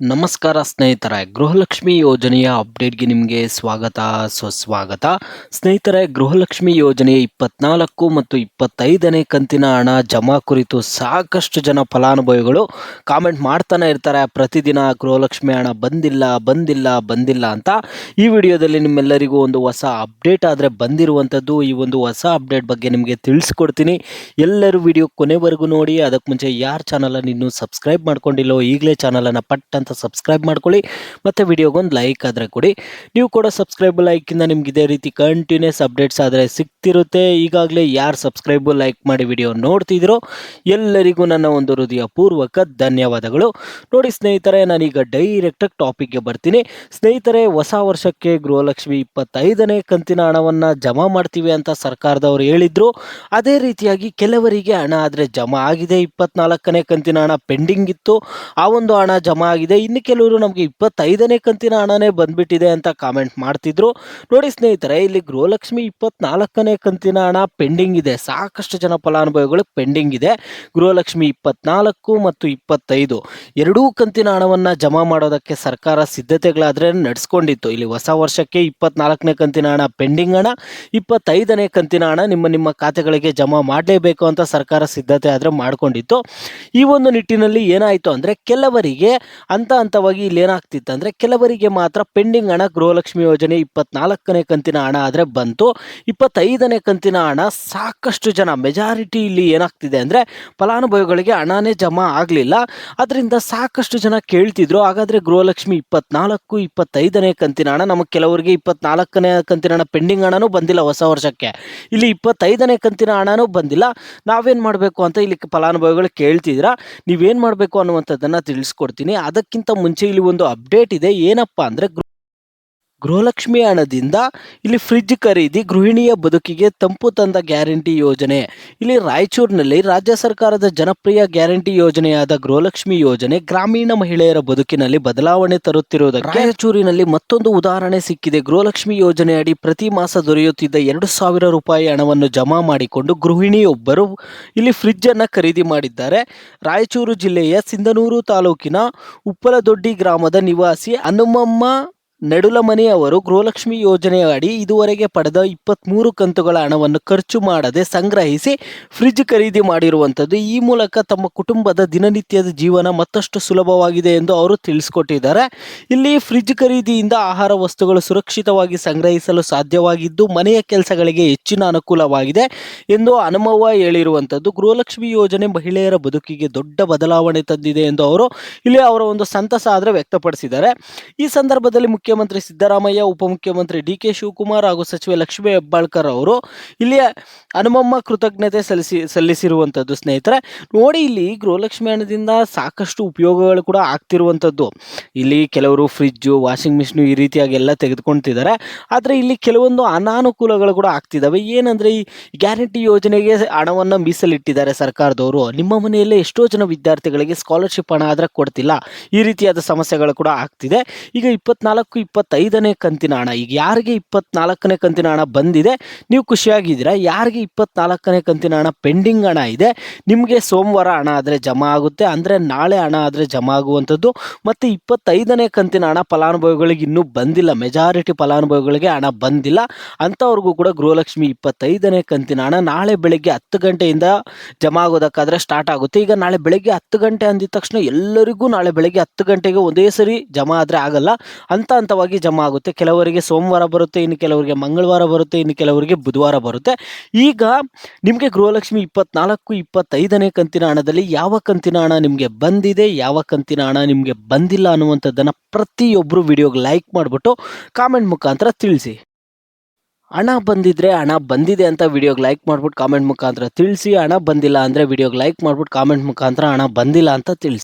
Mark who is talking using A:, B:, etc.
A: ನಮಸ್ಕಾರ ಸ್ನೇಹಿತರೆ, ಗೃಹಲಕ್ಷ್ಮಿ ಯೋಜನೆಯ ಅಪ್ಡೇಟ್ಗೆ ನಿಮಗೆ ಸ್ವಾಗತ ಸುಸ್ವಾಗತ. ಸ್ನೇಹಿತರೆ, ಗೃಹಲಕ್ಷ್ಮಿ ಯೋಜನೆಯ 24 ಮತ್ತು 25ನೇ ಕಂತಿನ ಹಣ ಜಮಾ ಕುರಿತು ಸಾಕಷ್ಟು ಜನ ಫಲಾನುಭವಿಗಳು ಕಾಮೆಂಟ್ ಮಾಡ್ತಾನೆ ಇರ್ತಾರೆ. ಪ್ರತಿದಿನ ಗೃಹಲಕ್ಷ್ಮಿ ಹಣ ಬಂದಿಲ್ಲ ಅಂತ. ಈ ವಿಡಿಯೋದಲ್ಲಿ ನಿಮ್ಮೆಲ್ಲರಿಗೂ ಒಂದು ಹೊಸ ಅಪ್ಡೇಟ್ ಆದರೆ ಬಂದಿರುವಂಥದ್ದು. ಈ ಒಂದು ಹೊಸ ಅಪ್ಡೇಟ್ ಬಗ್ಗೆ ನಿಮಗೆ ತಿಳಿಸ್ಕೊಡ್ತೀನಿ. ಎಲ್ಲರೂ ವಿಡಿಯೋ ಕೊನೆವರೆಗೂ ನೋಡಿ. ಅದಕ್ಕೆ ಮುಂಚೆ ಯಾರು ಚಾನಲನ್ನು ಇನ್ನೂ ಸಬ್ಸ್ಕ್ರೈಬ್ ಮಾಡ್ಕೊಂಡಿಲ್ಲೋ ಈಗಲೇ ಚಾನಲನ್ನು ಪಟ್ ಅಂತ ಸಬ್ಸ್ಕ್ರೈಬ್ ಮಾಡ್ಕೊಳ್ಳಿ. ಮತ್ತು ವಿಡಿಯೋಗೊಂದು ಲೈಕ್ ಆದರೆ ಕೊಡಿ. ನೀವು ಕೂಡ ಸಬ್ಸ್ಕ್ರೈಬ್ ಲೈಕಿಂದ ನಿಮ್ಗೆ ಇದೇ ರೀತಿ ಕಂಟಿನ್ಯೂಸ್ ಅಪ್ಡೇಟ್ಸ್ ಆದರೆ ಸಿಗ್ತಿರುತ್ತೆ. ಈಗಾಗಲೇ ಯಾರು ಸಬ್ಸ್ಕ್ರೈಬ್ ಲೈಕ್ ಮಾಡಿ ವಿಡಿಯೋ ನೋಡ್ತಿದ್ದೀರೋ ಎಲ್ಲರಿಗೂ ನನ್ನ ಒಂದು ಹೃದಯಪೂರ್ವಕ ಧನ್ಯವಾದಗಳು. ನೋಡಿ ಸ್ನೇಹಿತರೆ, ನಾನೀಗ ಡೈರೆಕ್ಟಾಗಿ ಟಾಪಿಕ್ಗೆ ಬರ್ತೀನಿ. ಸ್ನೇಹಿತರೆ, ಹೊಸ ವರ್ಷಕ್ಕೆ ಗೃಹಲಕ್ಷ್ಮಿ 25ನೇ ಕಂತಿನ ಹಣವನ್ನು ಜಮಾ ಮಾಡ್ತೀವಿ ಅಂತ ಸರ್ಕಾರದವರು ಹೇಳಿದ್ರು. ಅದೇ ರೀತಿಯಾಗಿ ಕೆಲವರಿಗೆ ಹಣ ಆದರೆ ಜಮಾ ಆಗಿದೆ. 24ನೇ ಕಂತಿನ ಹಣ ಪೆಂಡಿಂಗ್ ಇತ್ತು, ಆ ಒಂದು ಹಣ ಜಮಾ ಆಗಿದೆ. ಇನ್ನು ಕೆಲವರು ನಮಗೆ 25ನೇ ಕಂತಿನ ಹಣನೇ ಬಂದ್ಬಿಟ್ಟಿದೆ ಅಂತ ಕಾಮೆಂಟ್ ಮಾಡ್ತಿದ್ರು. ನೋಡಿ ಸ್ನೇಹಿತರೆ, ಇಲ್ಲಿ ಗೃಹಲಕ್ಷ್ಮಿ 24ನೇ ಕಂತಿನ ಹಣ ಪೆಂಡಿಂಗ್ ಇದೆ. ಸಾಕಷ್ಟು ಜನ ಫಲಾನುಭವಿಗಳು ಪೆಂಡಿಂಗ್ ಇದೆ. ಗೃಹಲಕ್ಷ್ಮಿ 24 ಮತ್ತು 25 ಎರಡೂ ಕಂತಿನ ಹಣವನ್ನು ಜಮಾ ಮಾಡೋದಕ್ಕೆ ಸರ್ಕಾರ ಸಿದ್ಧತೆಗಳಾದರೆ ನಡೆಸ್ಕೊಂಡಿತ್ತು. ಇಲ್ಲಿ ಹೊಸ ವರ್ಷಕ್ಕೆ 24ನೇ ಕಂತಿನ ಹಣ ಪೆಂಡಿಂಗ್ ಹಣ, 25ನೇ ಕಂತಿನ ಹಣ ನಿಮ್ಮ ಖಾತೆಗಳಿಗೆ ಜಮಾ ಮಾಡಲೇಬೇಕು ಅಂತ ಸರ್ಕಾರ ಸಿದ್ಧತೆ ಆದರೆ ಮಾಡಿಕೊಂಡಿತ್ತು. ಈ ಒಂದು ನಿಟ್ಟಿನಲ್ಲಿ ಏನಾಯಿತು ಅಂದರೆ ಕೆಲವರಿಗೆ ಹಂತವಾಗಿ ಇಲ್ಲಿ ಏನಾಗ್ತಿತ್ತು ಅಂದರೆ ಕೆಲವರಿಗೆ ಮಾತ್ರ ಪೆಂಡಿಂಗ್ ಹಣ ಗೃಹಲಕ್ಷ್ಮಿ ಯೋಜನೆ 24ನೇ ಕಂತಿನ ಹಣ ಆದರೆ ಬಂತು. 25ನೇ ಕಂತಿನ ಹಣ ಸಾಕಷ್ಟು ಜನ ಮೆಜಾರಿಟಿ ಇಲ್ಲಿ ಏನಾಗ್ತಿದೆ ಅಂದರೆ ಫಲಾನುಭವಿಗಳಿಗೆ ಹಣನೇ ಜಮಾ ಆಗಲಿಲ್ಲ. ಅದರಿಂದ ಸಾಕಷ್ಟು ಜನ ಕೇಳ್ತಿದ್ರು, ಹಾಗಾದರೆ ಗೃಹಲಕ್ಷ್ಮಿ 24, 25ನೇ ಕಂತಿನ ಹಣ ನಮಗೆ ಕೆಲವರಿಗೆ 24ನೇ ಕಂತಿನ ಹಣ ಪೆಂಡಿಂಗ್ ಹಣನೂ ಬಂದಿಲ್ಲ ಹೊಸ ವರ್ಷಕ್ಕೆ, ಇಲ್ಲಿ 25ನೇ ಕಂತಿನ ಹಣನೂ ಬಂದಿಲ್ಲ, ನಾವೇನು ಮಾಡಬೇಕು ಅಂತ ಇಲ್ಲಿ ಫಲಾನುಭವಿಗಳು ಕೇಳ್ತಿದ್ದೀರಾ. ನೀವೇನು ಮಾಡಬೇಕು ಅನ್ನುವಂಥದ್ದನ್ನು ತಿಳಿಸ್ಕೊಡ್ತೀನಿ. ಅದಕ್ಕಿಂತ ಮುಂಚೆ ಇಲ್ಲಿ ಒಂದು ಅಪ್ಡೇಟ್ ಇದೆ. ಏನಪ್ಪ ಅಂದರೆ ಗೃಹಲಕ್ಷ್ಮಿ ಹಣದಿಂದ ಇಲ್ಲಿ ಫ್ರಿಡ್ಜ್ ಖರೀದಿ ಗೃಹಿಣಿಯ ಬದುಕಿಗೆ ತಂಪು ತಂದ ಗ್ಯಾರಂಟಿ ಯೋಜನೆ. ಇಲ್ಲಿ ರಾಯಚೂರಿನಲ್ಲಿ ರಾಜ್ಯ ಸರ್ಕಾರದ ಜನಪ್ರಿಯ ಗ್ಯಾರಂಟಿ ಯೋಜನೆಯಾದ ಗೃಹಲಕ್ಷ್ಮಿ ಯೋಜನೆ ಗ್ರಾಮೀಣ ಮಹಿಳೆಯರ ಬದುಕಿನಲ್ಲಿ ಬದಲಾವಣೆ ತರುತ್ತಿರುವುದಕ್ಕೆ ರಾಯಚೂರಿನಲ್ಲಿ ಮತ್ತೊಂದು ಉದಾಹರಣೆ ಸಿಕ್ಕಿದೆ. ಗೃಹಲಕ್ಷ್ಮಿ ಯೋಜನೆಯಡಿ ಪ್ರತಿ ಮಾಸ ದೊರೆಯುತ್ತಿದ್ದ 2,000 ರೂಪಾಯಿ ಹಣವನ್ನು ಜಮಾ ಮಾಡಿಕೊಂಡು ಗೃಹಿಣಿಯೊಬ್ಬರು ಇಲ್ಲಿ ಫ್ರಿಡ್ಜ್ ಅನ್ನು ಖರೀದಿ ಮಾಡಿದ್ದಾರೆ. ರಾಯಚೂರು ಜಿಲ್ಲೆಯ ಸಿಂಧನೂರು ತಾಲೂಕಿನ ಉಪ್ಪಲದೊಡ್ಡಿ ಗ್ರಾಮದ ನಿವಾಸಿ ಹನುಮಮ್ಮ ನಡುಲಮನಿ ಅವರು ಗೃಹಲಕ್ಷ್ಮಿ ಯೋಜನೆಯ ಅಡಿ ಇದುವರೆಗೆ ಪಡೆದ 23 ಕಂತುಗಳ ಹಣವನ್ನು ಖರ್ಚು ಮಾಡದೆ ಸಂಗ್ರಹಿಸಿ ಫ್ರಿಡ್ಜ್ ಖರೀದಿ ಮಾಡಿರುವಂಥದ್ದು. ಈ ಮೂಲಕ ತಮ್ಮ ಕುಟುಂಬದ ದಿನನಿತ್ಯದ ಜೀವನ ಮತ್ತಷ್ಟು ಸುಲಭವಾಗಿದೆ ಎಂದು ಅವರು ತಿಳಿಸಿಕೊಟ್ಟಿದ್ದಾರೆ. ಇಲ್ಲಿ ಫ್ರಿಡ್ಜ್ ಖರೀದಿಯಿಂದ ಆಹಾರ ವಸ್ತುಗಳು ಸುರಕ್ಷಿತವಾಗಿ ಸಂಗ್ರಹಿಸಲು ಸಾಧ್ಯವಾಗಿದ್ದು ಮನೆಯ ಕೆಲಸಗಳಿಗೆ ಹೆಚ್ಚಿನ ಅನುಕೂಲವಾಗಿದೆ ಎಂದು ಹನುಮವ್ವ ಹೇಳಿರುವಂಥದ್ದು. ಗೃಹಲಕ್ಷ್ಮಿ ಯೋಜನೆ ಮಹಿಳೆಯರ ಬದುಕಿಗೆ ದೊಡ್ಡ ಬದಲಾವಣೆ ತಂದಿದೆ ಎಂದು ಅವರು ಇಲ್ಲಿ ಅವರ ಒಂದು ಸಂತಸ ಆದರೆ ವ್ಯಕ್ತಪಡಿಸಿದ್ದಾರೆ. ಈ ಸಂದರ್ಭದಲ್ಲಿ ಮುಖ್ಯಮಂತ್ರಿ ಸಿದ್ದರಾಮಯ್ಯ, ಉಪಮುಖ್ಯಮಂತ್ರಿ ಡಿ.ಕೆ. ಶಿವಕುಮಾರ್ ಹಾಗೂ ಸಚಿವೆ ಲಕ್ಷ್ಮೀ ಹೆಬ್ಬಾಳ್ಕರ್ ಅವರು ಇಲ್ಲಿ ಹನುಮಮ್ಮ ಕೃತಜ್ಞತೆ ಸಲ್ಲಿಸಿರುವಂಥದ್ದು. ಸ್ನೇಹಿತರೆ ನೋಡಿ, ಇಲ್ಲಿ ಗೃಹಲಕ್ಷ್ಮಿ ಹಣದಿಂದ ಸಾಕಷ್ಟು ಉಪಯೋಗಗಳು ಕೂಡ ಆಗ್ತಿರುವಂಥದ್ದು. ಇಲ್ಲಿ ಕೆಲವರು ಫ್ರಿಡ್ಜು, ವಾಷಿಂಗ್ ಮಿಷಿನ್ ಈ ರೀತಿಯಾಗಿ ಎಲ್ಲ ತೆಗೆದುಕೊಳ್ತಿದ್ದಾರೆ. ಆದರೆ ಇಲ್ಲಿ ಕೆಲವೊಂದು ಅನಾನುಕೂಲಗಳು ಕೂಡ ಆಗ್ತಿದ್ದಾವೆ. ಏನಂದರೆ ಈ ಗ್ಯಾರಂಟಿ ಯೋಜನೆಗೆ ಹಣವನ್ನು ಮೀಸಲಿಟ್ಟಿದ್ದಾರೆ ಸರ್ಕಾರದವರು. ನಿಮ್ಮ ಮನೆಯಲ್ಲೇ ಎಷ್ಟೋ ಜನ ವಿದ್ಯಾರ್ಥಿಗಳಿಗೆ ಸ್ಕಾಲರ್ಶಿಪ್ ಹಣ ಆದರೆ ಕೊಡ್ತಿಲ್ಲ. ಈ ರೀತಿಯಾದ ಸಮಸ್ಯೆಗಳು ಕೂಡ ಆಗ್ತಿದೆ. ಈಗ 24, 25ನೇ ಕಂತಿನ ಹಣ, ಈಗ ಯಾರಿಗೆ 24ನೇ ಕಂತಿನ ಹಣ ಬಂದಿದೆ ನೀವು ಖುಷಿಯಾಗಿದ್ದೀರಾ. ಯಾರಿಗೆ 24ನೇ ಕಂತಿನ ಹಣ ಪೆಂಡಿಂಗ್ ಹಣ ಇದೆ, ನಿಮಗೆ ಸೋಮವಾರ ಹಣ ಆದರೆ ಜಮಾ ಆಗುತ್ತೆ, ಅಂದರೆ ನಾಳೆ ಹಣ ಆದರೆ ಜಮಾ ಆಗುವಂಥದ್ದು. ಮತ್ತು 25ನೇ ಕಂತಿನ ಹಣ ಫಲಾನುಭವಿಗಳಿಗೆ ಇನ್ನೂ ಬಂದಿಲ್ಲ, ಮೆಜಾರಿಟಿ ಫಲಾನುಭವಿಗಳಿಗೆ ಹಣ ಬಂದಿಲ್ಲ. ಅಂಥವ್ರಿಗೂ ಕೂಡ ಗೃಹಲಕ್ಷ್ಮಿ 25ನೇ ಕಂತಿನ ಹಣ ನಾಳೆ ಬೆಳಗ್ಗೆ 10 ಗಂಟೆಯಿಂದ ಜಮಾ ಆಗೋದಕ್ಕಾದರೆ ಸ್ಟಾರ್ಟ್ ಆಗುತ್ತೆ. ಈಗ ನಾಳೆ ಬೆಳಗ್ಗೆ 10 ಗಂಟೆ ಅಂದಿದ ತಕ್ಷಣ ಎಲ್ಲರಿಗೂ ನಾಳೆ ಬೆಳಗ್ಗೆ 10 ಗಂಟೆಗೆ ಒಂದೇ ಸರಿ ಜಮಾ ಆದರೆ ಆಗಲ್ಲ, ಹಂತವಾಗಿ ಜಮಾ ಆಗುತ್ತೆ. ಕೆಲವರಿಗೆ ಸೋಮವಾರ ಬರುತ್ತೆ, ಇನ್ನು ಕೆಲವರಿಗೆ ಮಂಗಳವಾರ ಬರುತ್ತೆ, ಇನ್ನು ಕೆಲವರಿಗೆ ಬುಧವಾರ ಬರುತ್ತೆ. ಈಗ ನಿಮಗೆ ಗೃಹಲಕ್ಷ್ಮಿ 24, 25ನೇ ಕಂತಿನ ಹಣದಲ್ಲಿ ಯಾವ ಕಂತಿನ ಹಣ ನಿಮಗೆ ಬಂದಿದೆ, ಯಾವ ಕಂತಿನ ಹಣ ನಿಮಗೆ ಬಂದಿಲ್ಲ ಅನ್ನುವಂಥದ್ದನ್ನು ಪ್ರತಿಯೊಬ್ಬರು ವಿಡಿಯೋಗೆ ಲೈಕ್ ಮಾಡಿಬಿಟ್ಟು ಕಾಮೆಂಟ್ ಮುಖಾಂತರ ತಿಳಿಸಿ. ಹಣ ಬಂದಿದ್ರೆ ಹಣ ಬಂದಿದೆ ಅಂತ ವಿಡಿಯೋಗೆ ಲೈಕ್ ಮಾಡ್ಬಿಟ್ಟು ಕಾಮೆಂಟ್ ಮುಖಾಂತರ ತಿಳಿಸಿ. ಹಣ ಬಂದಿಲ್ಲ ಅಂದರೆ ವಿಡಿಯೋಗೆ ಲೈಕ್ ಮಾಡ್ಬಿಟ್ಟು ಕಾಮೆಂಟ್ ಮುಖಾಂತರ ಹಣ ಬಂದಿಲ್ಲ ಅಂತ ತಿಳಿಸಿ.